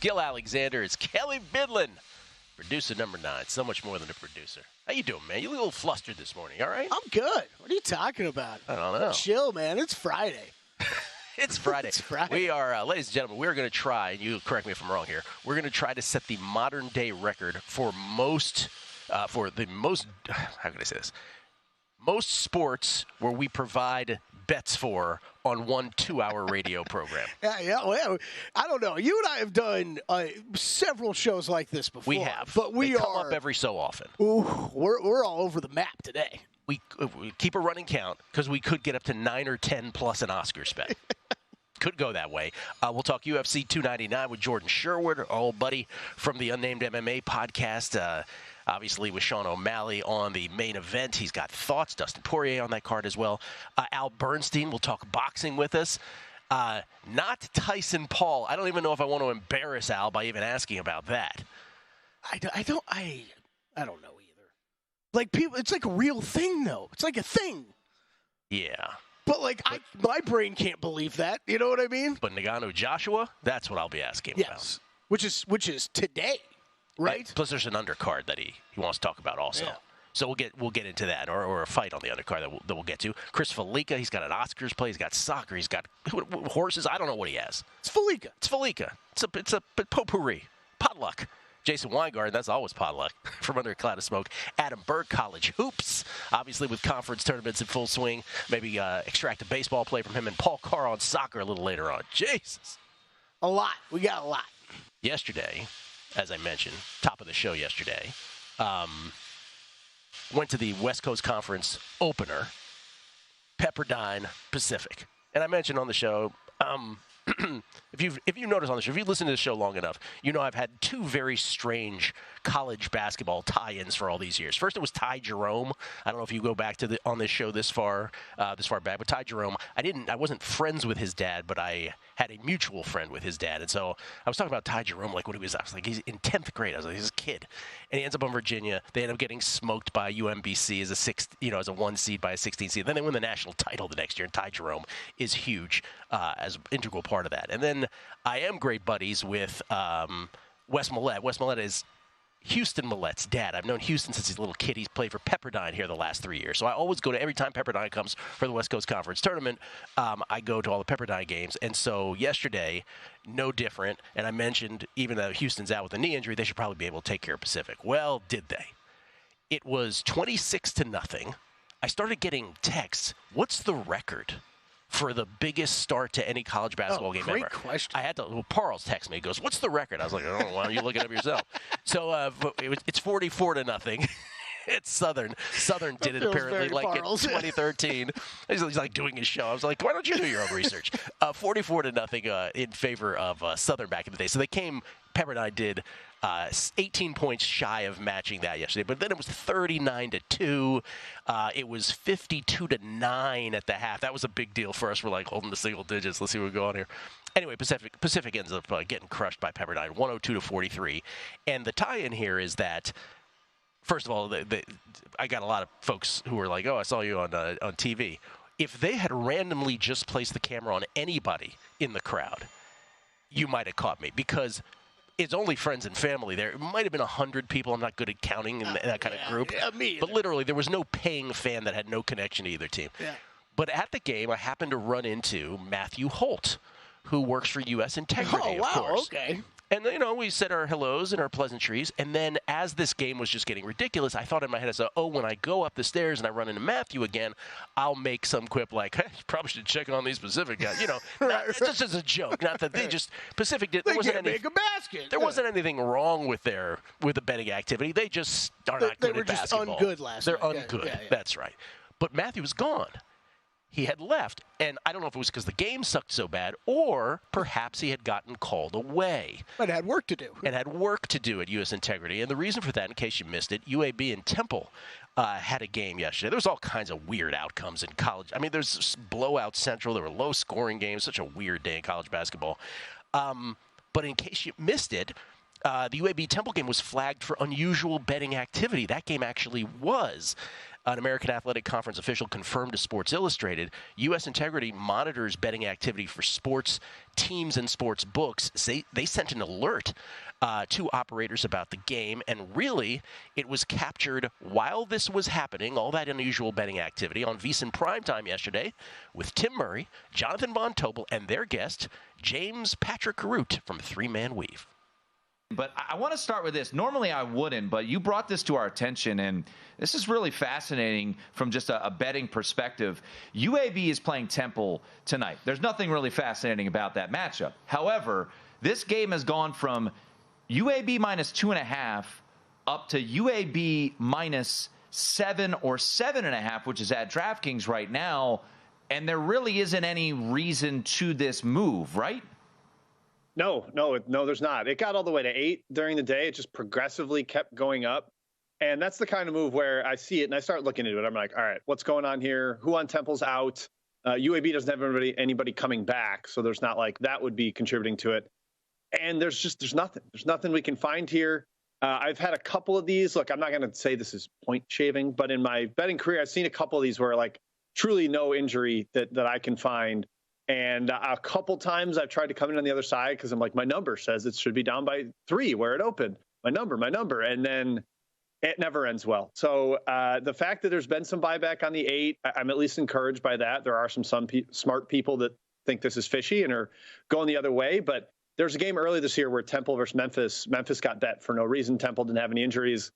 Gill Alexander. It's Kelly Bidlin, producer number 9. So much more than a producer. How you doing, man? You look a little flustered this morning, all right? I'm good. What are you talking about? I don't know. Chill, man. It's Friday. It's Friday. It's Friday. We are, ladies and gentlemen, we're going to try, and you correct me if I'm wrong here, we're going to try to set the modern-day record for how can I say this? Most sports where we provide bets for on one 2-hour radio program. Well, I don't know. You and I have done several shows like this before. We have. But they come up every so often. Ooh, we're all over the map today. We keep a running count because we could get up to 9 or 10 plus an Oscars bet. Could go that way. We'll talk UFC 299 with Jordan Sherwood, our old buddy from the Unnamed MMA Podcast. Obviously, with Sean O'Malley on the main event. He's got thoughts. Dustin Poirier on that card as well. Al Bernstein will talk boxing with us. Not Tyson Paul. I don't even know if I want to embarrass Al by even asking about that. I don't know either. Like, people, it's like a real thing, though. It's like a thing. Yeah. But, my brain can't believe that. You know what I mean? But Nagano Joshua, that's what I'll be asking about. Which is today. Right. Plus, there's an undercard that he wants to talk about also. Yeah. So we'll get into that, or a fight on the undercard that we'll get to. Chris Felica, he's got an Oscars play, he's got soccer, he's got horses. I don't know what he has. It's Felica. It's a potpourri, potluck. Jason Weingarten, that's always potluck from under a cloud of smoke. Adam Berg, college hoops, obviously with conference tournaments in full swing. Maybe extract a baseball play from him, and Paul Carr on soccer a little later on. Jesus, a lot. We got a lot. Yesterday, as I mentioned, top of the show yesterday, went to the West Coast Conference opener, Pepperdine Pacific. And I mentioned on the show, if you notice on the show, if you listen to the show long enough, you know I've had 2 very strange college basketball tie-ins for all these years. First, it was Ty Jerome. I don't know if you go back to on this show this far back, but Ty Jerome, I wasn't friends with his dad, but I had a mutual friend with his dad, and so I was talking about Ty Jerome like when I was like, he's in 10th grade. I was like, he's a kid, and he ends up on Virginia. They end up getting smoked by UMBC as a 1 seed by a 16 seed. Then they win the national title the next year, and Ty Jerome is huge as an integral part of that. And then I am great buddies with Wes Millett. Wes Millett is Houston Millett's dad. I've known Houston since he's a little kid. He's played for Pepperdine here the last 3 years. So I always go to, every time Pepperdine comes for the West Coast Conference Tournament, I go to all the Pepperdine games. And so yesterday, no different. And I mentioned, even though Houston's out with a knee injury, they should probably be able to take care of Pacific. Well, did they? It was 26-0. I started getting texts. What's the record for the biggest start to any college basketball game ever? Great question. I had to. Well, Parles texted me. He goes, "What's the record?" I was like, "Oh, why don't you look it up yourself?" So it's 44-0. It's Southern. Southern did it apparently like in 2013. He's like doing his show. I was like, "Why don't you do your own research?" 44-0 in favor of Southern back in the day. So they came. Pepperdine did 18 points shy of matching that yesterday, but then it was 39-2. It was 52-9 at the half. That was a big deal for us. We're like holding the single digits. Let's see what we go on here. Anyway, Pacific ends up getting crushed by Pepperdine, 102-43. And the tie-in here is that, first of all, I got a lot of folks who were like, "Oh, I saw you on TV." If they had randomly just placed the camera on anybody in the crowd, you might have caught me, because it's only friends and family there. It might have been 100 people. I'm not good at counting in that kind of group. Yeah, me either. But literally, there was no paying fan that had no connection to either team. Yeah. But at the game, I happened to run into Matthew Holt, who works for U.S. Integrity, of course. Okay. And, we said our hellos and our pleasantries. And then as this game was just getting ridiculous, I thought in my head, I said, when I go up the stairs and I run into Matthew again, I'll make some quip like, "Hey, you probably should check on these Pacific guys." Just as a joke. Not that they just, Pacific did. They can't make a basket. There wasn't anything wrong with the betting activity. They just are not good at basketball. They were just ungood last night. They're ungood. Yeah. That's right. But Matthew was gone. He had left, and I don't know if it was because the game sucked so bad, or perhaps he had gotten called away. But had work to do. And had work to do at U.S. Integrity. And the reason for that, in case you missed it, UAB and Temple had a game yesterday. There was all kinds of weird outcomes in college. I mean, there's blowout central. There were low-scoring games. Such a weird day in college basketball. But in case you missed it, the UAB Temple game was flagged for unusual betting activity. That game actually was. An American Athletic Conference official confirmed to Sports Illustrated, U.S. Integrity monitors betting activity for sports teams and sports books. They sent an alert to operators about the game, and really, it was captured while this was happening, all that unusual betting activity, on VSiN Primetime yesterday with Tim Murray, Jonathan Von Tobel, and their guest, James Patrick Root from Three Man Weave. But I want to start with this. Normally I wouldn't, but you brought this to our attention, and this is really fascinating from just a betting perspective. UAB is playing Temple tonight. There's nothing really fascinating about that matchup. However, this game has gone from UAB minus 2.5 up to UAB minus 7 or 7.5, which is at DraftKings right now, and there really isn't any reason to this move, right? No, there's not. It got all the way to 8 during the day. It just progressively kept going up. And that's the kind of move where I see it and I start looking into it. I'm like, all right, what's going on here? Who on Temple's out? UAB doesn't have anybody coming back. So there's not like that would be contributing to it. And there's nothing. There's nothing we can find here. I've had a couple of these. Look, I'm not going to say this is point shaving, but in my betting career, I've seen a couple of these where like truly no injury that I can find. And a couple times I've tried to come in on the other side because I'm like, my number says it should be down by 3 where it opened. My number. And then it never ends well. So the fact that there's been some buyback on the 8, I'm at least encouraged by that. There are some smart people that think this is fishy and are going the other way. But there's a game early this year where Temple versus Memphis. Memphis got bet for no reason. Temple didn't have any injuries.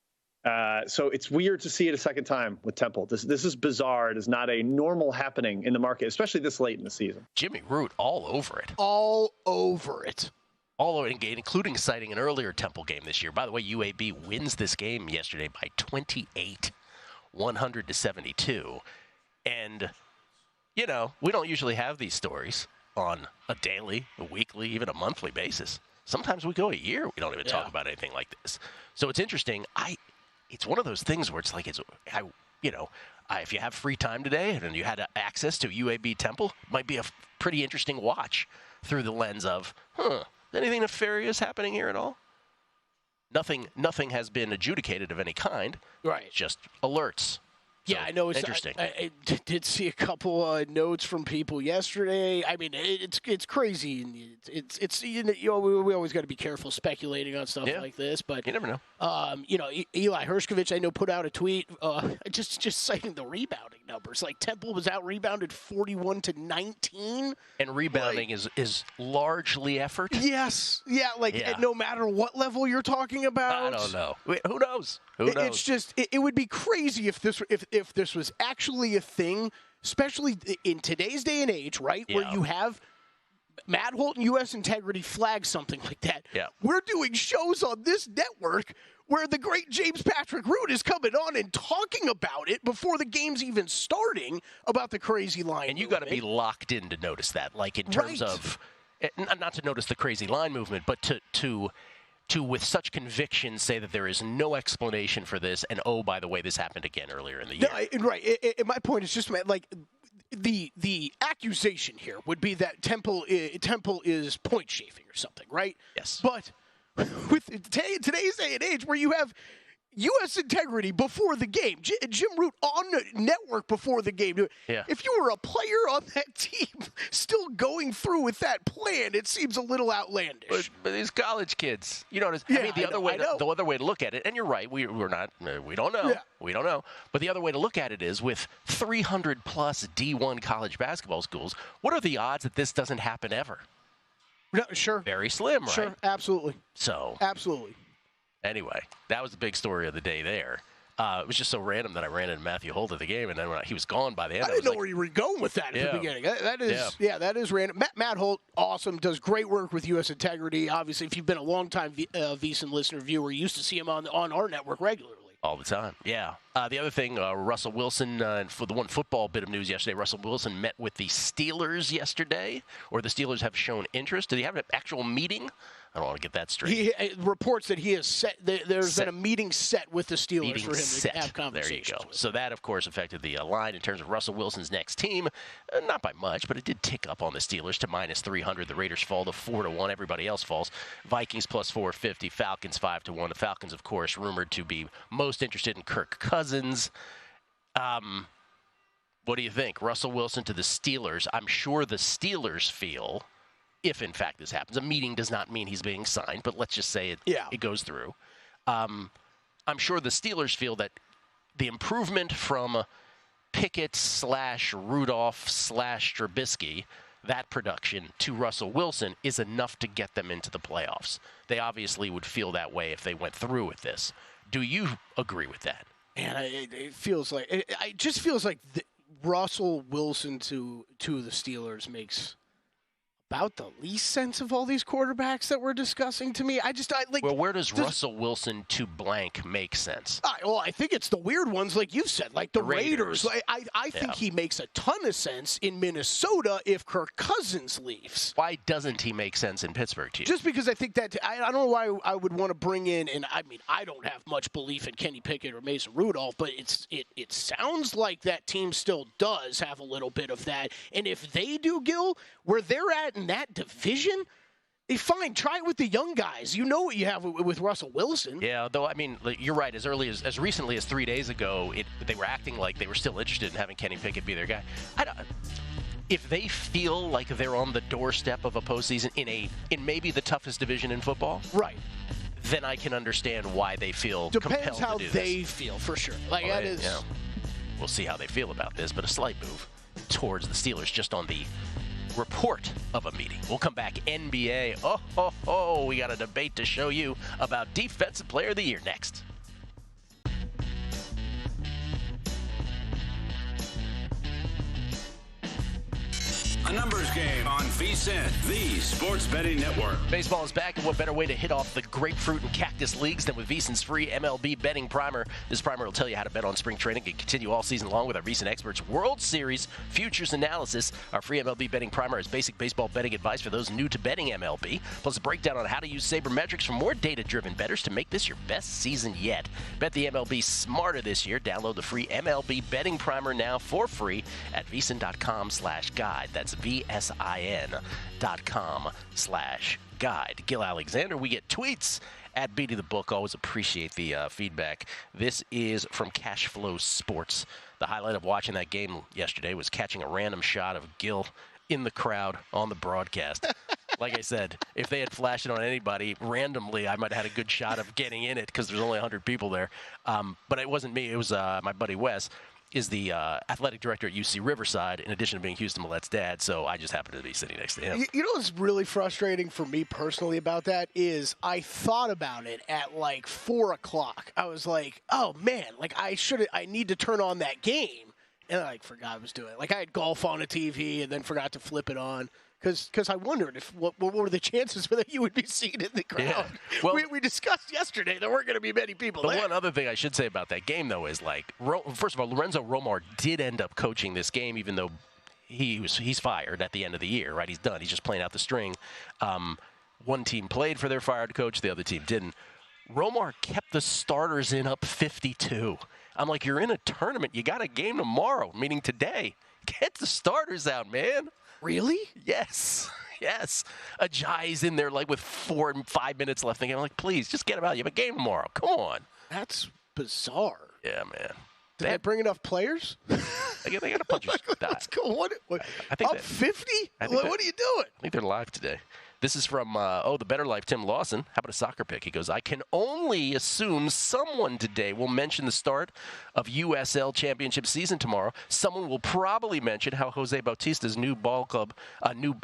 So it's weird to see it a second time with Temple. This is bizarre. It is not a normal happening in the market, especially this late in the season. Jimmy Root all over it. All over it, including citing an earlier Temple game this year. By the way, UAB wins this game yesterday by 28, 100-72. And, you know, we don't usually have these stories on a daily, a weekly, even a monthly basis. Sometimes we go a year, we don't even talk about anything like this. So it's interesting. It's one of those things where it's like, if you have free time today and you had access to UAB Temple, it might be a pretty interesting watch through the lens of, anything nefarious happening here at all? Nothing has been adjudicated of any kind. right? Just alerts. Yeah, I know. Interesting. I did see a couple notes from people yesterday. I mean, it's crazy. It's we always got to be careful speculating on stuff like this. But you never know. Eli Hershkovich, I know, put out a tweet just citing the rebounding numbers. Like Temple was out rebounded 41-19, and rebounding is largely effort. Yes, no matter what level you're talking about. I don't know. Who knows? It's just it would be crazy if this was actually a thing, especially in today's day and age, right? Yeah. Where you have Matt Holt and U.S. Integrity flag something like that. Yeah. We're doing shows on this network where the great James Patrick Root is coming on and talking about it before the game's even starting about the crazy line. And you got to be locked in to notice that, like in terms of not to notice the crazy line movement, but to with such conviction say that there is no explanation for this, and oh, by the way, this happened again earlier in the year. No, right. My point is just like the accusation here would be that Temple is point chafing or something, right? Yes. But with today's day and age, where you have U.S. Integrity before the game, Jim Root on the network before the game. Yeah. If you were a player on that team still going through with that plan, it seems a little outlandish. But these college kids, you know, the other way to look at it, and you're right, we don't know. Yeah. We don't know. But the other way to look at it is with 300 plus D1 college basketball schools, what are the odds that this doesn't happen ever? No, sure. Very slim, right? Sure, absolutely. So. Absolutely. Anyway, that was the big story of the day there. It was just so random that I ran into Matthew Holt at the game, and then when he was gone by the end, I didn't know where you were going with that at the beginning. That is random. Matt Holt, awesome, does great work with U.S. Integrity. Obviously, if you've been a long-time VSiN listener, viewer, you used to see him on our network regularly. All the time, yeah. The other thing, Russell Wilson, for the one football bit of news yesterday, Russell Wilson met with the Steelers yesterday, or the Steelers have shown interest. Did he have an actual meeting? I don't want to get that straight. He reports that he has set. There's been a meeting set with the Steelers for him to have conversations. There you go. With. So that, of course, affected the line in terms of Russell Wilson's next team. Not by much, but it did tick up on the Steelers to minus 300. The Raiders fall to 4-1. Everybody else falls. Vikings plus 450. Falcons 5-1. The Falcons, of course, rumored to be most interested in Kirk Cousins. What do you think? Russell Wilson to the Steelers. I'm sure the Steelers feel, if in fact this happens, a meeting does not mean he's being signed, but let's just say it goes through. I'm sure the Steelers feel that the improvement from Pickett / Rudolph / Trubisky, that production, to Russell Wilson is enough to get them into the playoffs. They obviously would feel that way if they went through with this. Do you agree with that? And it feels like it just feels like Russell Wilson to the Steelers makes about the least sense of all these quarterbacks that we're discussing to me. Well, where does Russell Wilson to blank make sense? I think it's the weird ones, like you've said, like the Raiders. I think he makes a ton of sense in Minnesota if Kirk Cousins leaves. Why doesn't he make sense in Pittsburgh to you? Just because I think that I don't know why I would want to bring in, and I mean I don't have much belief in Kenny Pickett or Mason Rudolph, but it sounds like that team still does have a little bit of that. And if they do, Gill, where they're at in that division, fine, try it with the young guys. You know what you have with Russell Wilson. Yeah, though, I mean, you're right. As recently as 3 days ago, they were acting like they were still interested in having Kenny Pickett be their guy. If they feel like they're on the doorstep of a postseason in maybe the toughest division in football, right, then I can understand why they feel compelled to do this. Depends how they feel, for sure. We'll see how they feel about this, but a slight move towards the Steelers just on the report of a meeting. We'll come back. NBA. We got a debate to show you about Defensive Player of the Year next. A numbers game on VSiN, the sports betting network. Baseball is back, and what better way to hit off the grapefruit and cactus leagues than with VSiN's free MLB betting primer. This primer will tell you how to bet on spring training and continue all season long with our VSiN experts' World Series futures analysis. Our free MLB betting primer has basic baseball betting advice for those new to betting MLB, plus a breakdown on how to use sabermetrics for more data-driven bettors to make this your best season yet. Bet the MLB smarter this year. Download the free MLB betting primer now for free at VSiN.com/guide. That's VSIN.com/guide. Gil Alexander, we get tweets at Beating the Book. Always appreciate the feedback. This is from Cashflow Sports. The highlight of watching that game yesterday was catching a random shot of Gil in the crowd on the broadcast. Like I said, if they had flashed it on anybody randomly, I might have had a good shot of getting in it because there's only 100 people there. But it wasn't me. It was my buddy Wes. Is the athletic director at UC Riverside, in addition to being Houston Millette's dad, so I just happened to be sitting next to him. You know what's really frustrating for me personally about that is I thought about it at like 4 o'clock. I was like, oh man, like I need to turn on that game, and I forgot I was doing it. Like I had golf on a TV and then forgot to flip it on. Because I wondered what were the chances that you would be seen in the crowd. Yeah. Well, we discussed yesterday there weren't going to be many people there. The one other thing I should say about that game, though, is first of all, Lorenzo Romar did end up coaching this game, even though he's fired at the end of the year, right? He's done. He's just playing out the string. One team played for their fired coach. The other team didn't. Romar kept the starters in up 52. I'm like, you're in a tournament. You got a game tomorrow, meaning today. Get the starters out, man. Really? Yes. Ajay's in there with 4 and 5 minutes left. I'm like, please, just get him out. You have a game tomorrow. Come on. That's bizarre. Yeah, man. Did they bring enough players? They got a bunch of Let's go. What I think up 50? What are you doing? I think they're live today. This is from, The Better Life, Tim Lawson. How about a soccer pick? He goes, I can only assume someone today will mention the start of USL Championship season tomorrow. Someone will probably mention how Jose Bautista's new ball club,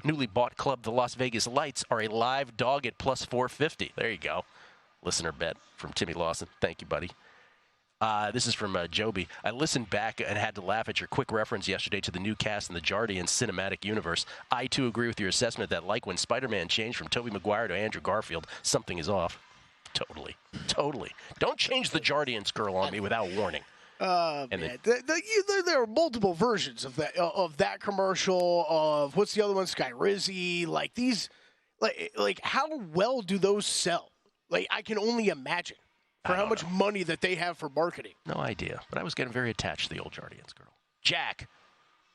newly bought club, the Las Vegas Lights, are a live dog at plus 450. There you go. Listener bet from Timmy Lawson. Thank you, buddy. This is from Joby. I listened back and had to laugh at your quick reference yesterday to the new cast in the Jardian cinematic universe. I, too, agree with your assessment that like when Spider-Man changed from Tobey Maguire to Andrew Garfield, something is off. Totally. Don't change the Jardians girl on me without warning. Man. There are multiple versions of that commercial, of what's the other one, Sky Rizzy, like these, like how well do those sell? Like I can only imagine. For how much money that they have for marketing. No idea. But I was getting very attached to the old Jardians girl. Jack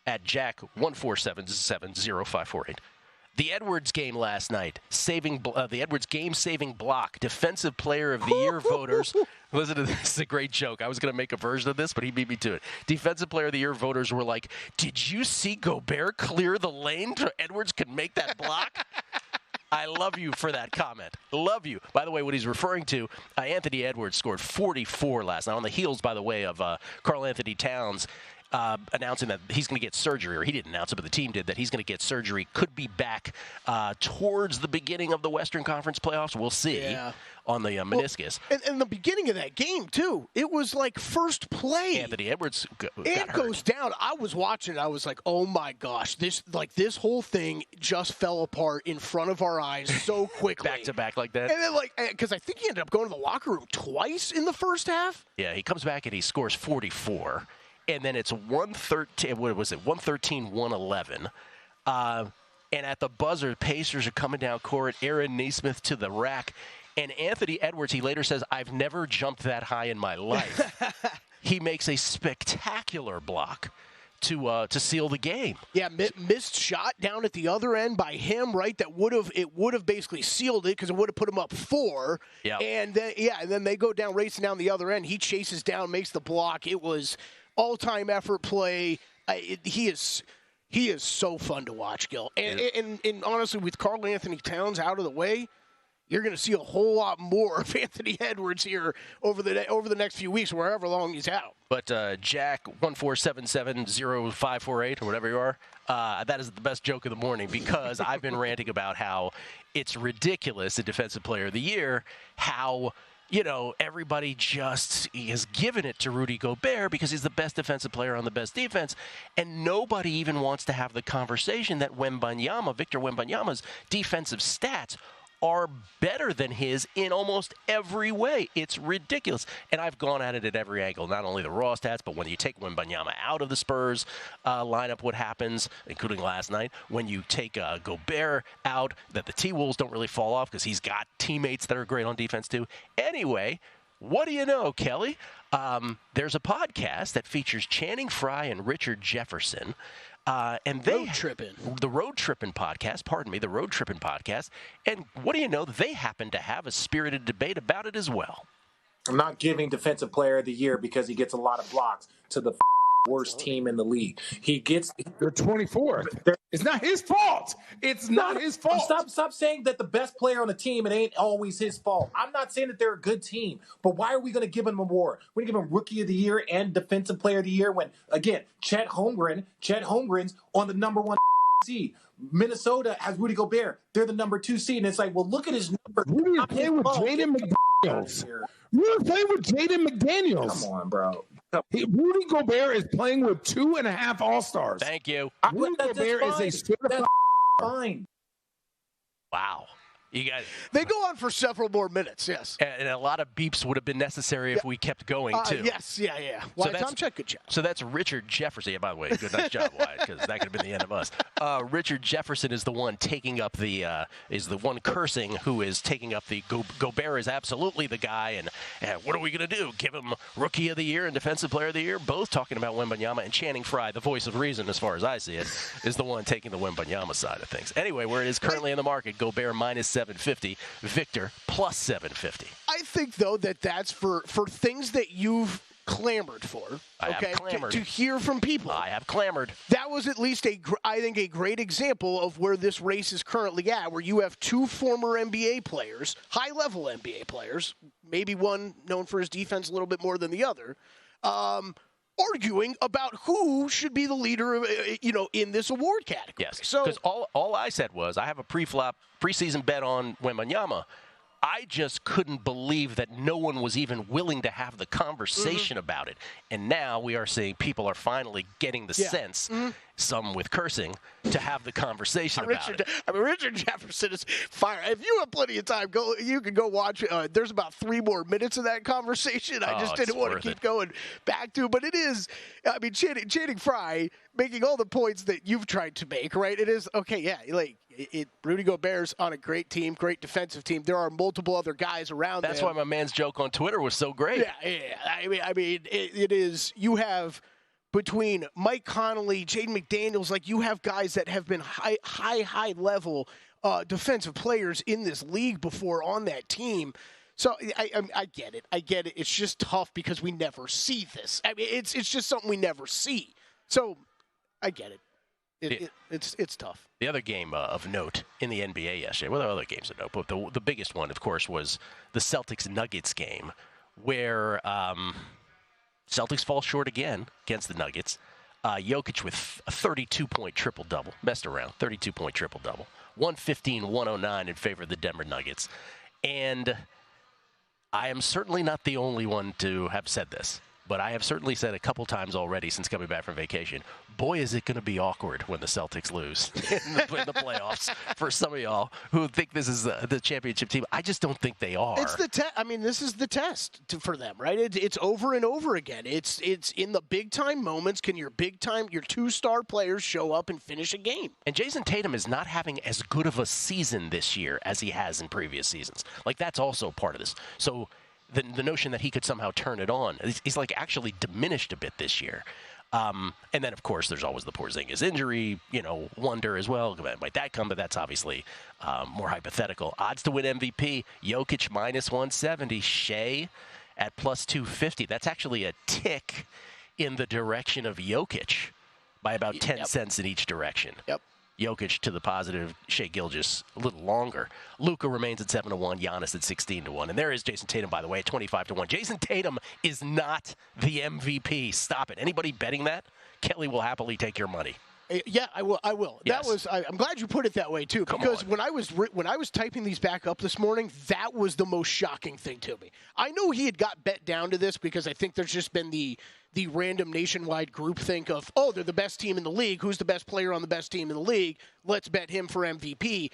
at Jack14770548. The Edwards game last night, the Edwards game-saving block, Defensive Player of the Year voters. Listen to this. This is a great joke. I was going to make a version of this, but he beat me to it. Defensive Player of the Year voters were like, did you see Gobert clear the lane so Edwards could make that block? I love you for that comment. Love you. By the way, what he's referring to, Anthony Edwards scored 44 last night on the heels, by the way, of Karl Anthony Towns announcing that he's going to get surgery, or he didn't announce it, but the team did, that he's going to get surgery, could be back towards the beginning of the Western Conference playoffs. We'll see on the meniscus. Well, and the beginning of that game, too, it was like first play. Anthony Edwards got hurt. Goes down. I was watching it. I was like, oh, my gosh, this whole thing just fell apart in front of our eyes so quickly. Back to back like that. And then, because I think he ended up going to the locker room twice in the first half. Yeah, he comes back and he scores 44. And then it's 113, what was it, 113-111. And at the buzzer, Pacers are coming down court. Aaron Nesmith to the rack. And Anthony Edwards, he later says, I've never jumped that high in my life. He makes a spectacular block to seal the game. Yeah, missed shot down at the other end by him, right? That would have basically sealed it because it would have put him up 4. Yeah. And then they go down racing down the other end. He chases down, makes the block. It was all-time effort play. He is so fun to watch, Gill. And honestly, with Karl Anthony Towns out of the way, you're going to see a whole lot more of Anthony Edwards here over the next few weeks, wherever long he's out. But Jack 14770-548 or whatever you are, that is the best joke of the morning, because I've been ranting about how it's ridiculous, a Defensive Player of the Year, how everybody just has given it to Rudy Gobert because he's the best defensive player on the best defense, and nobody even wants to have the conversation that Victor Wembanyama's defensive stats are better than his in almost every way. It's ridiculous. And I've gone at it at every angle, not only the raw stats, but when you take Wembanyama out of the Spurs lineup, what happens, including last night, when you take Gobert out, that the T-Wolves don't really fall off because he's got teammates that are great on defense too. Anyway, what do you know, Kelly? There's a podcast that features Channing Frye and Richard Jefferson. And they the Road Trippin' podcast. And what do you know? They happen to have a spirited debate about it as well. I'm not giving Defensive Player of the Year because he gets a lot of blocks to the worst team in the league. They're 24th. It's not his fault. It's not his fault. Stop saying that the best player on the team, it ain't always his fault. I'm not saying that they're a good team, but why are we going to give him an award? We're going to give him Rookie of the Year and Defensive Player of the Year when, again, Chet Holmgren's on the number 1 seed. Minnesota has Rudy Gobert. They're the number 2 seed. And it's like, well, look at his number. Rudy played with Jaden McDaniels. Come on, bro. Rudy Gobert is playing with 2.5 All-Stars. Thank you. Rudy Gobert is a certified. Fine. Wow. They go on for several more minutes, yes. And a lot of beeps would have been necessary if we kept going, too. Yes, yeah. Well, Tom Check, good job. So that's Richard Jefferson. Yeah, by the way, nice job, Wyatt, because that could have been the end of us. Richard Jefferson is the one taking up cursing, who is taking up the Gobert is absolutely the guy, and what are we going to do? Give him Rookie of the Year and Defensive Player of the Year? Both talking about Wembanyama, and Channing Frye, the voice of reason as far as I see it, is the one taking the Wembanyama side of things. Anyway, where it is currently in the market, Gobert minus 750, Victor plus 750. I think, though, that's for things that you've clamored for. I have clamored. To hear from people. I have clamored. That was at least, I think, a great example of where this race is currently at, where you have 2 former NBA players, high-level NBA players, maybe one known for his defense a little bit more than the other, arguing about who should be the leader, in this award category. Yes, because all I said was I have a preseason bet on Wembanyama. I just couldn't believe that no one was even willing to have the conversation about it. And now we are seeing people are finally getting the sense, some with cursing, to have the conversation about it. Richard Jefferson is fire. If you have plenty of time, you can go watch. There's about 3 more minutes of that conversation. I just didn't want to keep going back to. But it is, Channing Frye making all the points that you've tried to make, right? It is, okay, yeah, Rudy Gobert's on a great team, great defensive team. There are multiple other guys around. That's why my man's joke on Twitter was so great. Yeah. I mean, it is. You have between Mike Connolly, Jaden McDaniels, like you have guys that have been high level defensive players in this league before on that team. So I get it. I get it. It's just tough because we never see this. I mean, it's just something we never see. So I get it. It's tough. The other game of note in the NBA yesterday, well, there are other games of note, but the biggest one, of course, was the Celtics-Nuggets game, where Celtics fall short again against the Nuggets. Jokic with a 32-point triple-double, best around, 32-point triple-double, 115-109 in favor of the Denver Nuggets. And I am certainly not the only one to have said this, but I have certainly said a couple times already since coming back from vacation, boy, is it going to be awkward when the Celtics lose in the playoffs for some of y'all who think this is the championship team. I just don't think they are. It's the test. I mean, this is the test for them, right? It's over and over again. It's in the big-time moments, can your two-star players show up and finish a game? And Jason Tatum is not having as good of a season this year as he has in previous seasons. Like, that's also part of this. So the notion that he could somehow turn it on, he's like actually diminished a bit this year. And then, of course, there's always the Porzingis injury, wonder as well. Might that come? But that's obviously more hypothetical. Odds to win MVP, Jokic minus 170, Shea at plus 250. That's actually a tick in the direction of Jokic by about 10 cents in each direction. Yep. Jokic to the positive, Shea Gilgeous a little longer. Luka remains at 7-1, Giannis at 16-1. And there is Jason Tatum, by the way, at 25-1. Jason Tatum is not the MVP. Stop it. Anybody betting that? Kelly will happily take your money. Yeah, I will. Yes. I'm glad you put it that way too, because when I was typing these back up this morning, that was the most shocking thing to me. I know he had got bet down to this because I think there's just been the random nationwide groupthink of, oh, they're the best team in the league. Who's the best player on the best team in the league? Let's bet him for MVP.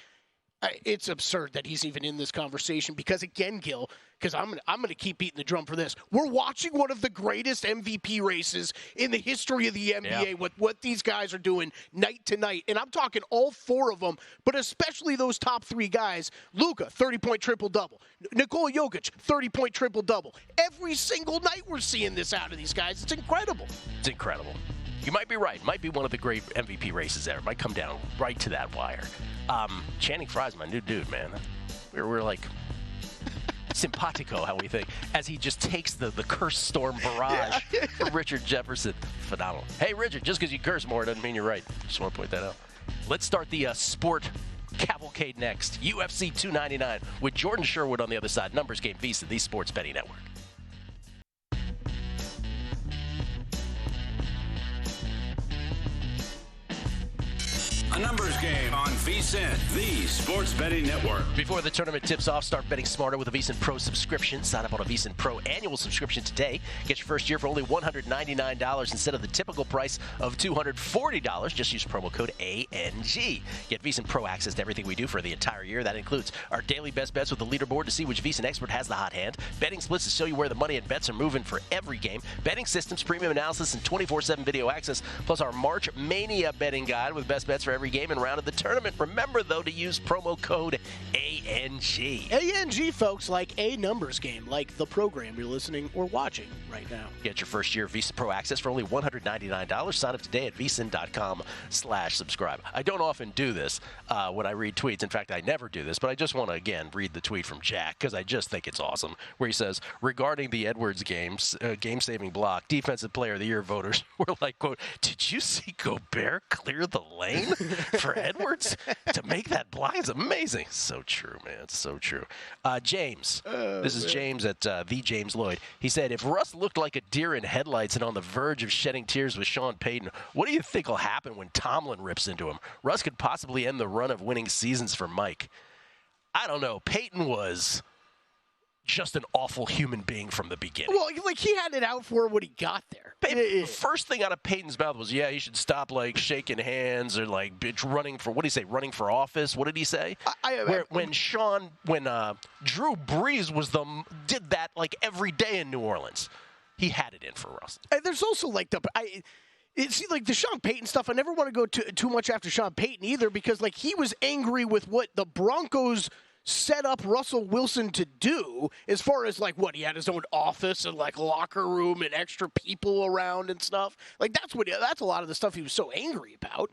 It's absurd that he's even in this conversation because, again, Gil, because I'm gonna keep beating the drum for this. We're watching one of the greatest MVP races in the history of the NBA with what these guys are doing night to night. And I'm talking all four of them, but especially those top three guys. Luka, 30-point triple-double. Nikola Jokic, 30-point triple-double. Every single night we're seeing this out of these guys. It's incredible. It's incredible. You might be right. It might be one of the great MVP races ever. It might come down right to that wire. Channing Frye's my new dude, man. We're like simpatico, how we think, as he just takes the curse storm barrage from Richard Jefferson. Phenomenal. Hey, Richard, just because you curse more doesn't mean you're right. Just want to point that out. Let's start the sport cavalcade next. UFC 299 with Jordan Sherwood on the other side. Numbers Game VSiN, the Sports Betting Network. A numbers game on VSiN, the Sports Betting Network. Before the tournament tips off, start betting smarter with a VSiN Pro subscription. Sign up on a VSiN Pro annual subscription today. Get your first year for only $199 instead of the typical price of $240. Just use promo code ANG. Get VSiN Pro access to everything we do for the entire year. That includes our daily best bets with the leaderboard to see which VSiN expert has the hot hand. Betting splits to show you where the money and bets are moving for every game. Betting systems, premium analysis, and 24/7 video access. Plus our March Mania betting guide with best bets for every game and round of the tournament. Remember, though, to use promo code ANG. ANG, folks, like a numbers game, like the program you're listening or watching right now. Get your first year of VSiN Pro access for only $199. Sign up today at VSiN.com/subscribe. I don't often do this when I read tweets. In fact, I never do this, but I just want to, again, read the tweet from Jack because I just think it's awesome, where he says, regarding the Edwards game-saving block, Defensive Player of the Year voters were like, quote, did you see Gobert clear the lane for Edwards to make that block? It's amazing. So true, man. It's so true. James. This is James at the James Lloyd. He said, if Russ looked like a deer in headlights and on the verge of shedding tears with Sean Payton, what do you think will happen when Tomlin rips into him? Russ could possibly end the run of winning seasons for Mike. I don't know. Payton was just an awful human being from the beginning. Well, like, he had it out for when he got there. The first thing out of Peyton's mouth was, yeah, he should stop, like, shaking hands or, like, running for, what did he say, running for office? What did he say? When Drew Brees did that, like, every day in New Orleans. He had it in for Russ. And there's also, like, the Sean Payton stuff. I never want to go too much after Sean Payton either because, like, he was angry with what the Broncos set up Russell Wilson to do as far as like what he had his own office and like locker room and extra people around and stuff. Like that's a lot of the stuff he was so angry about.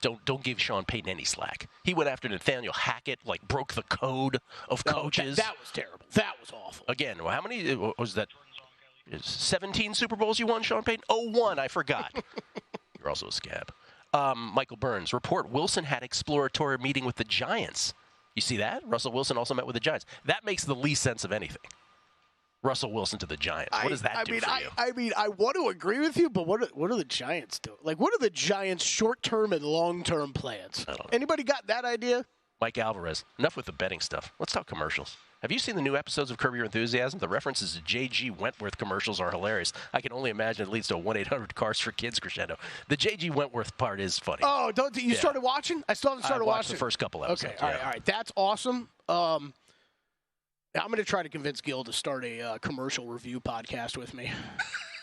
Don't give Sean Payton any slack. He went after Nathaniel Hackett, like broke the code of coaches. That was terrible. That was awful. Again, how many was that? 17 Super Bowls you won, Sean Payton? Oh, one, I forgot. You're also a scab. Michael Burns, report Wilson had exploratory meeting with the Giants. You see that? Russell Wilson also met with the Giants. That makes the least sense of anything. Russell Wilson to the Giants. What does that do for you? I mean, I want to agree with you, but what are the Giants doing? Like, what are the Giants' short-term and long-term plans? I don't know. Anybody got that idea? Mike Alvarez, enough with the betting stuff. Let's talk commercials. Have you seen the new episodes of Curb Your Enthusiasm? The references to J.G. Wentworth commercials are hilarious. I can only imagine it leads to a 1-800-CARS for Kids crescendo. The J.G. Wentworth part is funny. Oh, you started watching? I still haven't started watching. I watched the first couple episodes. Okay, all right. That's awesome. I'm going to try to convince Gill to start a commercial review podcast with me.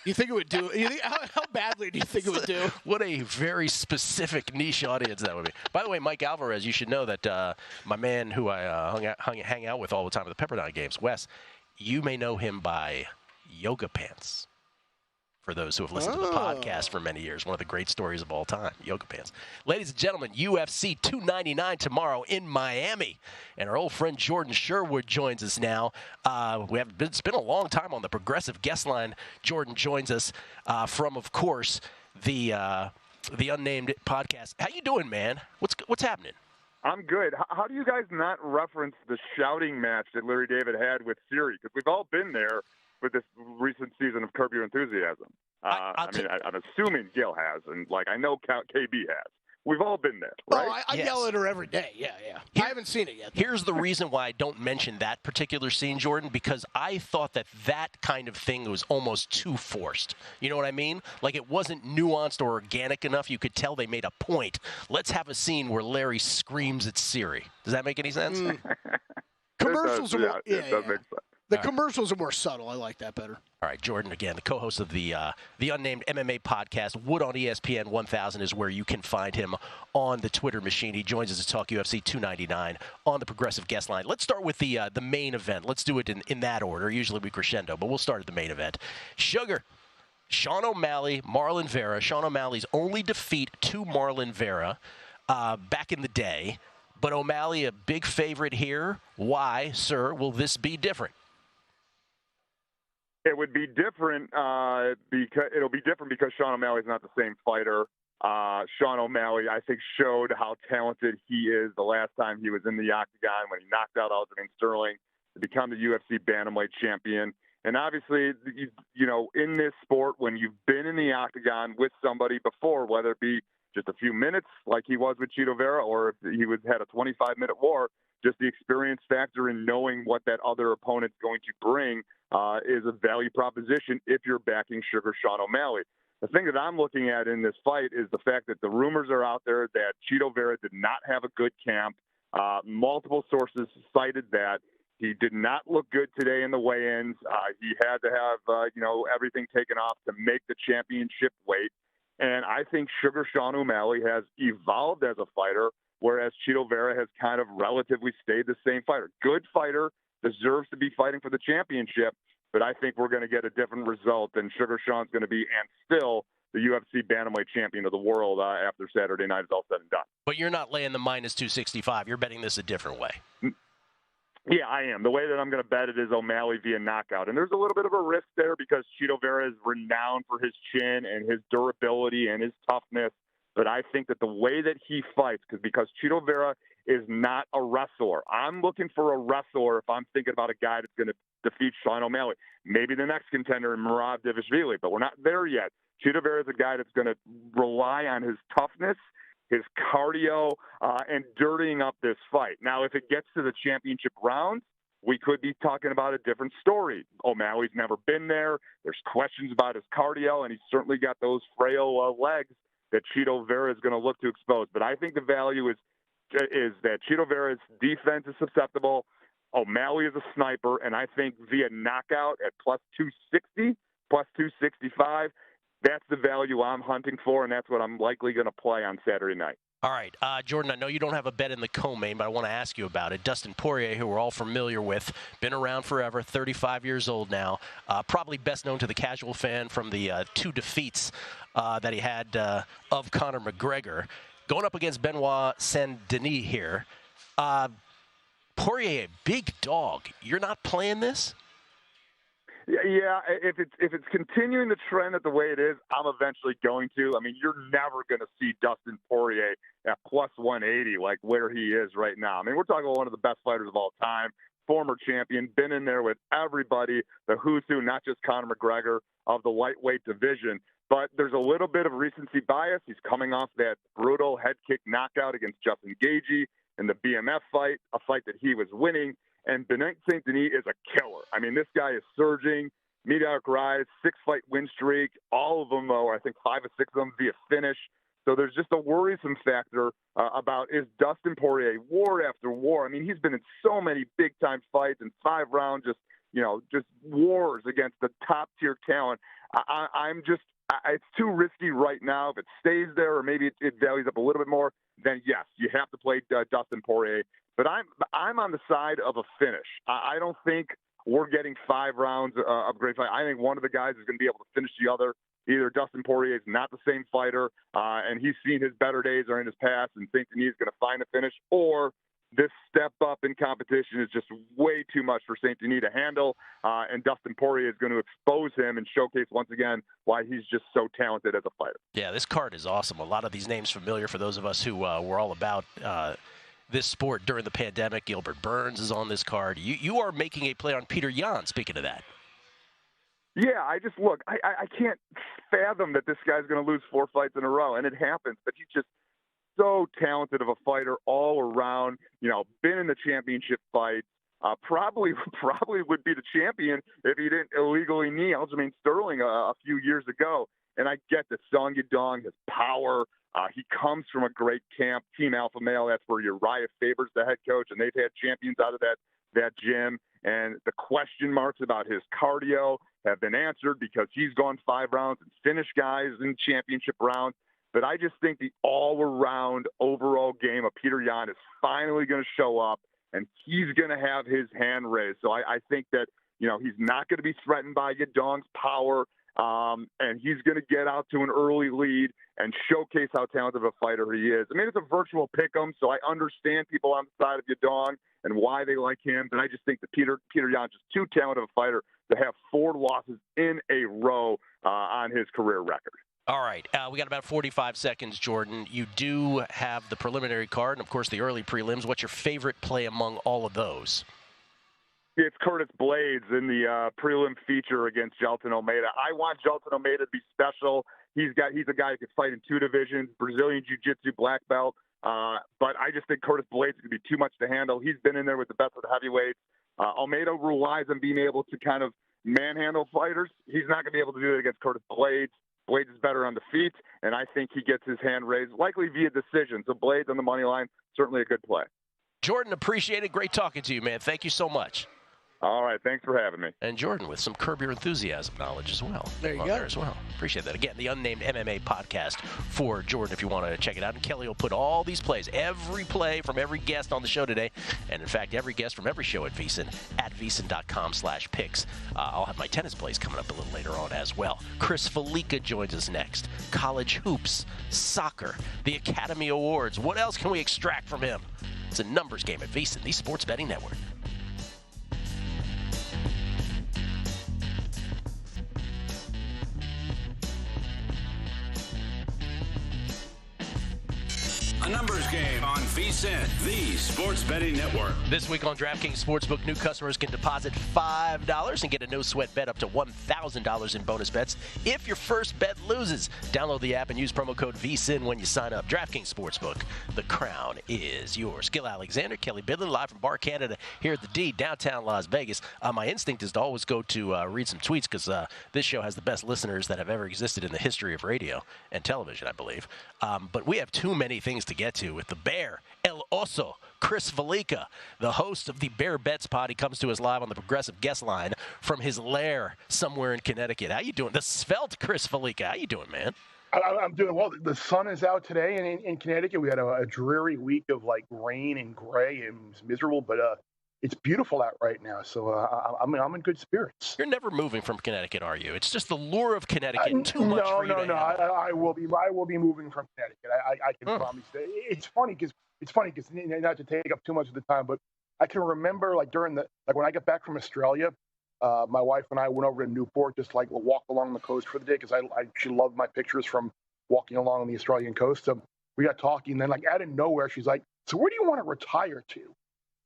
You think it would do? How badly do you think it would do? What a very specific niche audience that would be. By the way, Mike Alvarez, you should know that my man who I hang out with all the time at the Pepperdine games, Wes, you may know him by yoga pants. For those who have listened to the podcast for many years, one of the great stories of all time, yoga pants. Ladies and gentlemen, UFC 299 tomorrow in Miami. And our old friend Jordan Sherwood joins us now. It's been a long time on the Progressive guest line. Jordan joins us from, of course, the Unnamed Podcast. How you doing, man? What's happening? I'm good. How do you guys not reference the shouting match that Larry David had with Siri? Because we've all been there with this recent season of Curb Your Enthusiasm. I'm assuming Gill has, and I know KB has. We've all been there, right? Oh, I yell at her every day. Yeah. I haven't seen it yet. Here's the reason why I don't mention that particular scene, Jordan, because I thought that kind of thing was almost too forced. You know what I mean? Like it wasn't nuanced or organic enough. You could tell they made a point. Let's have a scene where Larry screams at Siri. Does that make any sense? Commercials are more, it does make sense. The commercials are more subtle. I like that better. All right, Jordan, again, the co-host of the Unnamed MMA Podcast. Wood on ESPN 1000 is where you can find him on the Twitter machine. He joins us to talk UFC 299 on the Progressive guest line. Let's start with the main event. Let's do it in that order. Usually we crescendo, but we'll start at the main event. Sugar, Sean O'Malley, Marlon Vera. Sean O'Malley's only defeat to Marlon Vera back in the day. But O'Malley, a big favorite here. Why, sir, will this be different? It would be different because Sean O'Malley's not the same fighter. Sean O'Malley, I think, showed how talented he is the last time he was in the octagon when he knocked out Aljamain Sterling to become the UFC bantamweight champion. And obviously, in this sport, when you've been in the octagon with somebody before, whether it be just a few minutes like he was with Chito Vera or if he had a 25-minute war, just the experience factor in knowing what that other opponent's going to bring is a value proposition if you're backing Sugar Sean O'Malley. The thing that I'm looking at in this fight is the fact that the rumors are out there that Chito Vera did not have a good camp. Multiple sources cited that. He did not look good today in the weigh-ins. He had to have, everything taken off to make the championship weight. And I think Sugar Sean O'Malley has evolved as a fighter, whereas Chito Vera has kind of relatively stayed the same fighter. Good fighter, deserves to be fighting for the championship, but I think we're going to get a different result than Sugar Sean's going to be, and still the UFC bantamweight champion of the world after Saturday night is all said and done. But you're not laying the minus 265. You're betting this a different way. Yeah, I am. The way that I'm going to bet it is O'Malley via knockout. And there's a little bit of a risk there because Chito Vera is renowned for his chin and his durability and his toughness. But I think that the way that he fights, because Chito Vera is not a wrestler. I'm looking for a wrestler if I'm thinking about a guy that's going to defeat Sean O'Malley. Maybe the next contender in Merab Dvalishvili, but we're not there yet. Chito Vera is a guy that's going to rely on his toughness, his cardio, and dirtying up this fight. Now, if it gets to the championship round, we could be talking about a different story. O'Malley's never been there. There's questions about his cardio, and he's certainly got those frail legs that Chito Vera is going to look to expose. But I think the value is that Chito Vera's defense is susceptible. O'Malley is a sniper, and I think via knockout at plus 260, plus 265, that's the value I'm hunting for, and that's what I'm likely going to play on Saturday night. All right, Jordan, I know you don't have a bet in the co-main, but I want to ask you about it. Dustin Poirier, who we're all familiar with, been around forever, 35 years old now, probably best known to the casual fan from the 2 defeats that he had of Conor McGregor. Going up against Benoit Saint-Denis here. Poirier, big dog. You're not playing this? Yeah, if it's continuing the trend at the way it is, I'm eventually going to. I mean, you're never going to see Dustin Poirier at plus 180 like where he is right now. I mean, we're talking about one of the best fighters of all time, former champion, been in there with everybody, the who's who, not just Conor McGregor, of the lightweight division. But there's a little bit of recency bias. He's coming off that brutal head kick knockout against Justin Gaethje in the BMF fight, a fight that he was winning. And Benoit Saint-Denis is a killer. I mean, this guy is surging, meteoric rise, 6-fight win streak, all of them, or I think 5 or 6 of them via finish. So there's just a worrisome factor about, is Dustin Poirier war after war? I mean, he's been in so many big-time fights and 5 rounds, just wars against the top-tier talent. It's too risky right now. If it stays there or maybe it values up a little bit more, then yes, you have to play Dustin Poirier. But I'm on the side of a finish. I don't think we're getting 5 rounds of great fight. I think one of the guys is going to be able to finish the other. Either Dustin Poirier is not the same fighter, and he's seen his better days or in his past, and Saint-Denis is going to find a finish, or this step up in competition is just way too much for Saint-Denis to handle, and Dustin Poirier is going to expose him and showcase once again why he's just so talented as a fighter. Yeah, this card is awesome. A lot of these names familiar for those of us who were all about this sport during the pandemic. Gilbert Burns is on this card. You are making a play on Peter Yan, speaking of that. Yeah, I can't fathom that this guy's going to lose 4 fights in a row, and it happens, but he's just so talented of a fighter all around, been in the championship fights, probably would be the champion if he didn't illegally knee Aljamain Sterling a few years ago. And I get that Song Yadong, his power, he comes from a great camp, Team Alpha Male. That's where Uriah Faber's the head coach, and they've had champions out of that gym. And the question marks about his cardio have been answered because he's gone 5 rounds and finished guys in championship rounds. But I just think the all-around overall game of Peter Yan is finally going to show up, and he's going to have his hand raised. So I think that, he's not going to be threatened by Yadong's power, and he's going to get out to an early lead and showcase how talented of a fighter he is. I mean, it's a virtual pick'em, so I understand people on the side of Yadong and why they like him, but I just think that Peter Yan is just too talented of a fighter to have 4 losses in a row on his career record. All right, we got about 45 seconds, Jordan. You do have the preliminary card and, of course, the early prelims. What's your favorite play among all of those? It's Curtis Blades in the prelim feature against Jailton Almeida. I want Jailton Almeida to be special. He's a guy who can fight in 2 divisions, Brazilian Jiu-Jitsu black belt. But I just think Curtis Blades could be too much to handle. He's been in there with the best of the heavyweights. Almeida relies on being able to kind of manhandle fighters. He's not going to be able to do that against Curtis Blades. Blades is better on the feet, and I think he gets his hand raised, likely via decision. So Blades on the money line, certainly a good play. Jordan, appreciate it. Great talking to you, man. Thank you so much. All right, thanks for having me. And Jordan with some Curb Your Enthusiasm knowledge as well. There you go. There as well. Appreciate that. Again, the Unnamed MMA Podcast for Jordan if you want to check it out. And Kelly will put all these plays, every play from every guest on the show today, and in fact, every guest from every show at VSiN, at VSiN.com/picks. I'll have my tennis plays coming up a little later on as well. Chris Felica joins us next. College hoops, soccer, the Academy Awards. What else can we extract from him? It's a numbers game at VSiN, the Sports Betting Network. A numbers game on VSiN, the Sports Betting Network. This week on DraftKings Sportsbook, new customers can deposit $5 and get a no-sweat bet up to $1,000 in bonus bets if your first bet loses. Download the app and use promo code VSiN when you sign up. DraftKings Sportsbook, the crown is yours. Gill Alexander, Kelly Bidlin, live from Bar Canada here at the D, downtown Las Vegas. My instinct is to always go to read some tweets because this show has the best listeners that have ever existed in the history of radio and television, I believe. But we have too many things to get to with the Bear, El Oso, Chris Felica, the host of the Bear Bets Pod. He comes to us live on the Progressive Guest Line from his lair somewhere in Connecticut. How you doing? The svelte Chris Felica. How you doing, man? I'm doing well. The sun is out today, and in Connecticut we had a dreary week of like rain and gray, and it was miserable. But it's beautiful out right now, so I'm in good spirits. You're never moving from Connecticut, are you? It's just the lure of Connecticut and too much for you to handle. I will be moving from Connecticut. I can promise that. It's funny because not to take up too much of the time, but I can remember like when I got back from Australia. My wife and I went over to Newport, just like walk along the coast for the day because she loved my pictures from walking along the Australian coast. So we got talking, and then like out of nowhere, she's like, "So where do you want to retire to?"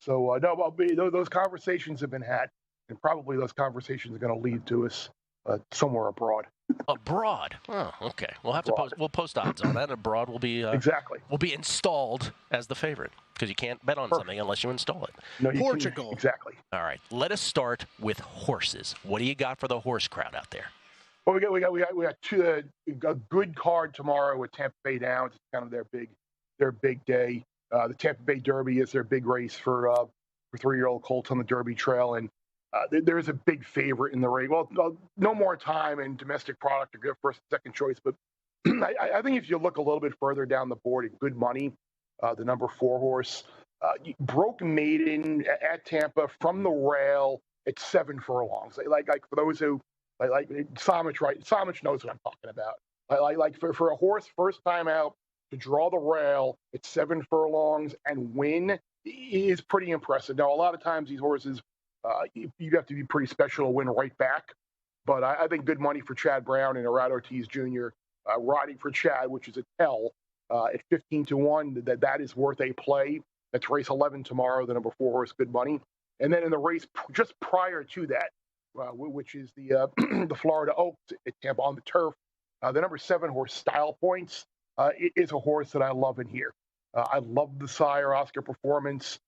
So those conversations have been had, and probably those conversations are going to lead to us somewhere abroad. Abroad? Oh, okay. We'll have to post. We'll post odds on that. Abroad will be exactly. Will be installed as the favorite because you can't bet on something unless you install it. No, Portugal. Exactly. All right. Let us start with horses. What do you got for the horse crowd out there? Well, we got a good card tomorrow with Tampa Bay Downs. It's kind of their big day. The Tampa Bay Derby is their big race for 3-year-old colts on the Derby Trail, and there's a big favorite in the race. Well, no more time and domestic product to go first and second choice, but I think if you look a little bit further down the board at good money, the number 4 horse broke maiden at Tampa from the rail at 7 furlongs. Like for those who like Samich, right? Samich knows what I'm talking about. Like for a horse first time out to draw the rail at 7 furlongs and win is pretty impressive. Now, a lot of times these horses, you have to be pretty special to win right back. But I think good money for Chad Brown and Arad Ortiz Jr. Riding for Chad, which is a tell at 15-1. That is worth a play. That's race 11 tomorrow, the number 4 horse, good money. And then in the race just prior to that, which is the the Florida Oaks at Tampa on the turf, the number 7 horse, Style Points, is a horse that I love in here. I love the sire Oscar Performance,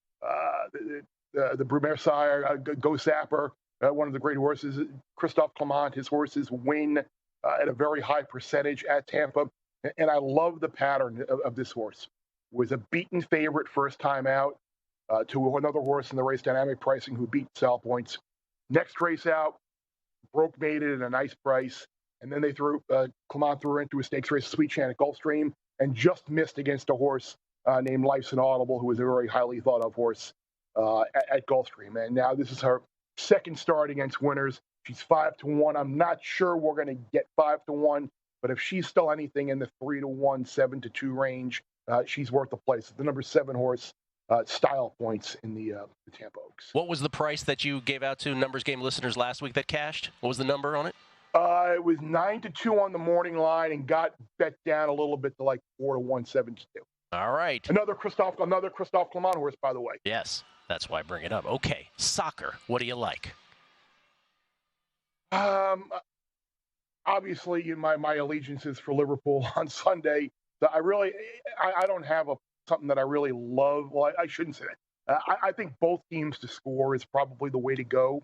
the Brumaire sire, Go Sapper, one of the great horses. Christophe Clement, his horses win at a very high percentage at Tampa. And I love the pattern of this horse. Was a beaten favorite first time out to another horse in the race, Dynamic Pricing, who beat Style Points. Next race out, broke maiden at a nice price. And then they Clement threw into a stakes race, Sweet Chant at Gulfstream, and just missed against a horse named Life's Inaudible, who was a very highly thought of horse at Gulfstream. And now this is her second start against winners. She's 5-1. I'm not sure we're going to get 5-1, but if she's still anything in the 3-1, 7-2 range, she's worth the place. The number 7 horse, Style Points in the Tampa Oaks. What was the price that you gave out to Numbers Game listeners last week that cashed? What was the number on it? It was 9-2 on the morning line and got bet down a little bit to like 4-1, 7-2. All right. Another Christophe Clement horse, by the way. Yes, that's why I bring it up. Okay, soccer. What do you like? Obviously, my allegiance is for Liverpool on Sunday. I don't have something that I really love. Well, I shouldn't say that. I think both teams to score is probably the way to go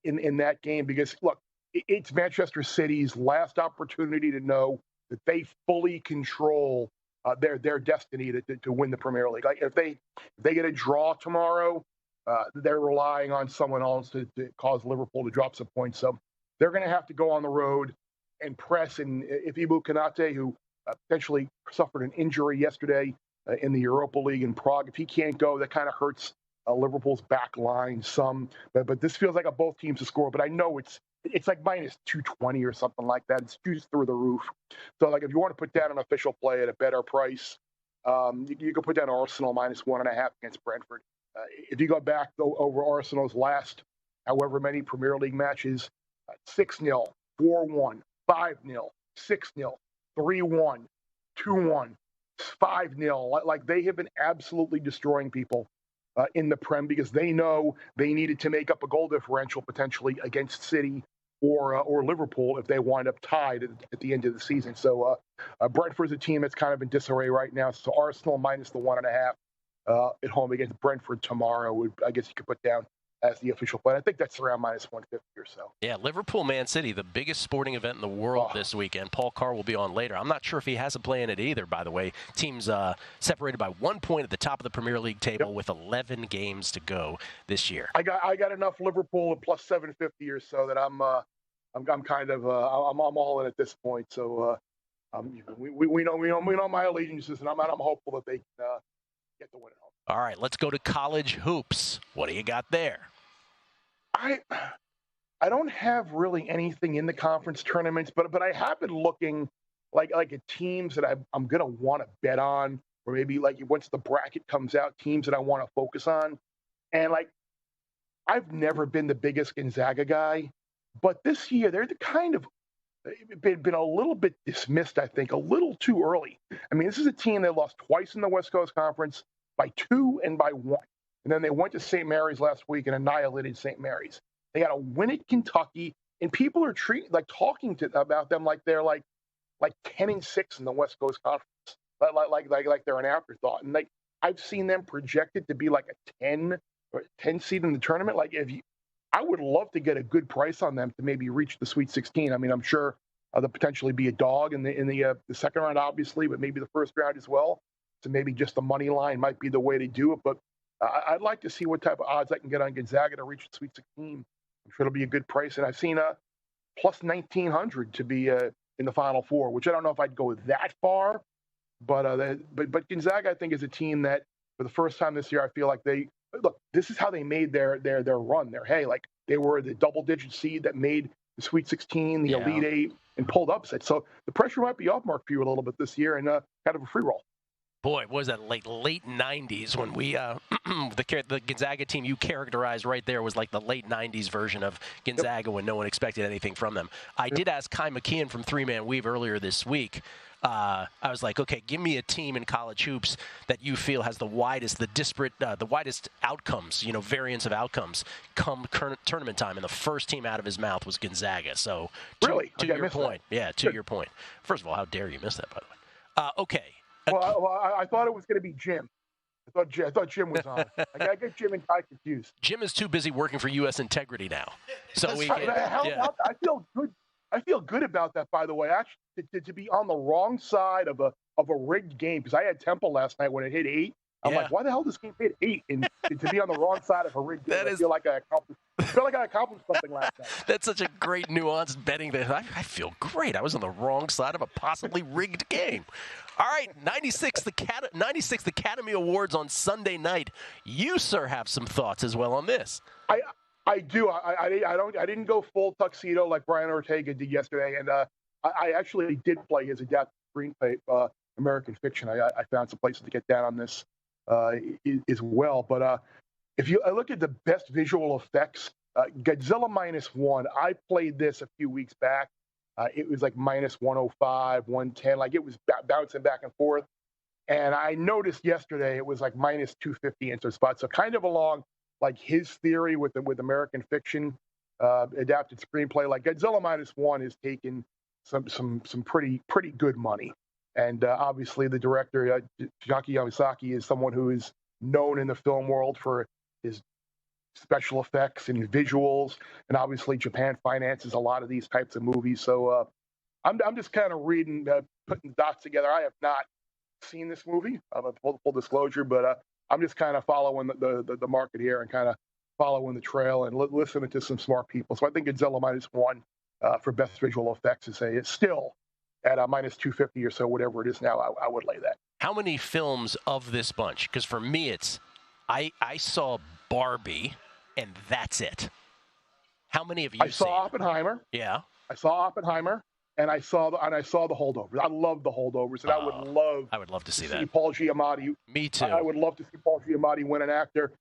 in that game because, look, it's Manchester City's last opportunity to know that they fully control their destiny to win the Premier League. Like if they get a draw tomorrow, they're relying on someone else to cause Liverpool to drop some points. So they're going to have to go on the road and press. And if Ibu Konate, who potentially suffered an injury yesterday in the Europa League in Prague, if he can't go, that kind of hurts Liverpool's back line some. But this feels like a both teams to score. But I know it's like minus 220 or something like that. It's just through the roof. So like if you want to put down an official play at a better price, you can put down Arsenal minus 1.5 against Brentford. If you go back over Arsenal's last however many Premier League matches, 6-0, 4-1, 5-0, 6-0, 3-1, 2-1, 5-0. Like they have been absolutely destroying people in the Prem because they know they needed to make up a goal differential potentially against City or Liverpool if they wind up tied at the end of the season. So Brentford's a team that's kind of in disarray right now. So Arsenal minus the 1.5 at home against Brentford tomorrow, I guess you could put down as the official play. I think that's around minus 150 or so. Yeah, Liverpool-Man City, the biggest sporting event in the world this weekend. Paul Carr will be on later. I'm not sure if he has a play in it either, by the way. Teams separated by 1 point at the top of the Premier League table with 11 games to go this year. I got enough Liverpool at plus 750 or so that I'm all in at this point. So We know my allegiances, and I'm hopeful that they can get the win at home. All right, let's go to college hoops. What do you got there? I don't have really anything in the conference tournaments, but I have been looking like at teams that I'm gonna want to bet on, or maybe like once the bracket comes out, teams that I want to focus on. And like, I've never been the biggest Gonzaga guy, but this year they're the kind of been a little bit dismissed, I think, a little too early. I mean, this is a team that lost twice in the West Coast Conference, by 2 and by 1. And then they went to St. Mary's last week and annihilated St. Mary's. They got a win at Kentucky, and people are talking about them like they're like 10-6 in the West Coast Conference, like they're an afterthought. And like I've seen them projected to be like a 10 seed in the tournament. Like I would love to get a good price on them to maybe reach the Sweet 16. I mean, I'm sure they'll potentially be a dog in the second round, obviously, but maybe the first round as well. So maybe just the money line might be the way to do it. But I'd like to see what type of odds I can get on Gonzaga to reach the Sweet 16. I'm sure it'll be a good price. And I've seen plus 1,900 to be in the Final Four, which I don't know if I'd go that far. But Gonzaga, I think, is a team that for the first time this year, I feel like this is how they made their run. They were the double-digit seed that made the Sweet 16, the Elite Eight, and pulled upsets. So the pressure might be off Mark for you a little bit this year, and kind of a free roll. Boy, what was that late 90s when we the Gonzaga team you characterized right there was like the late 90s version of Gonzaga when no one expected anything from them. I did ask Kai McKeon from 3-Man Weave earlier this week. I was like, okay, give me a team in college hoops that you feel has the widest outcomes, variance of outcomes come tournament time. And the first team out of his mouth was Gonzaga. So to your point. Yeah, to your point. First of all, how dare you miss that, by the way? Okay. Well, I thought it was going to be Jim. I thought Jim was on. I get Jim and Kai confused. Jim is too busy working for U.S. Integrity now. So I feel good. I feel good about that, by the way. Actually, to be on the wrong side of a rigged game, because I had Temple last night when it hit 8. I'm like, why the hell does this game hit 8? And to be on the wrong side of a rigged game, I feel like I accomplished something last night. That's such a great nuanced betting that I feel great. I was on the wrong side of a possibly rigged game. All right, 96th Academy Awards on Sunday night. You, sir, have some thoughts as well on this. I do. I didn't go full tuxedo like Brian Ortega did yesterday, and I actually did play his adapted screenplay, American Fiction. I found some places to get down on this as well. But if you look at the best visual effects, Godzilla -1. I played this a few weeks back. It was like -105, 110. Like it was bouncing back and forth. And I noticed yesterday it was like -250 in some spots. So kind of along like his theory with American Fiction adapted screenplay. Like Godzilla -1 is taking some pretty good money. And obviously the director, Junki Yamasaki, is someone who is known in the film world for his special effects and visuals. And obviously Japan finances a lot of these types of movies. So I'm just kind of reading, putting the dots together. I have not seen this movie, full disclosure, but I'm just kind of following the market here and kind of following the trail and listening to some smart people. So I think Godzilla -1 for best visual effects is still at a -250 or so, whatever it is now. I would lay that. How many films of this bunch? Because for me, I saw Barbie, and that's it. How many have you seen? I saw Oppenheimer. Yeah. I saw Oppenheimer, and I saw the Holdovers. I love the Holdovers, and I would love to see Paul Giamatti. Me too. I would love to see Paul Giamatti win an actor.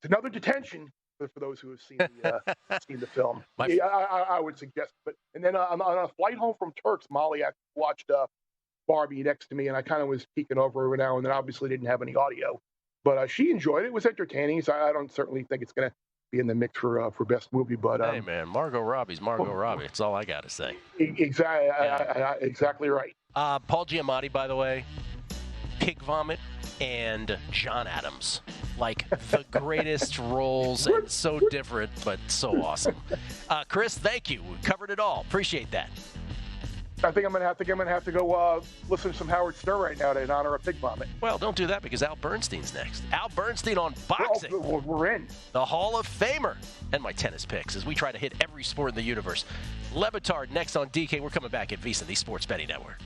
It's another detention for those who have seen the film. I would suggest. And then on a flight home from Turks, Molly actually watched Barbie next to me, and I kind of was peeking over every now and then. Obviously, didn't have any audio, but she enjoyed it. It was entertaining. So I don't certainly think it's going to be in the mix for best movie. But hey, man, Margot Robbie's Margot Robbie. That's all I got to say. Exactly. Exactly right. Paul Giamatti, by the way, Pig Vomit and John Adams. Like the greatest roles, and so different, but so awesome. Chris, thank you. We covered it all. Appreciate that. I think I'm gonna have to go listen to some Howard Stern right now in honor of Pig Vomit. Well, don't do that because Al Bernstein's next. Al Bernstein on boxing. We're in. The Hall of Famer. And my tennis picks as we try to hit every sport in the universe. Le Batard next on DK. We're coming back at VSiN, the Sports Betting Network.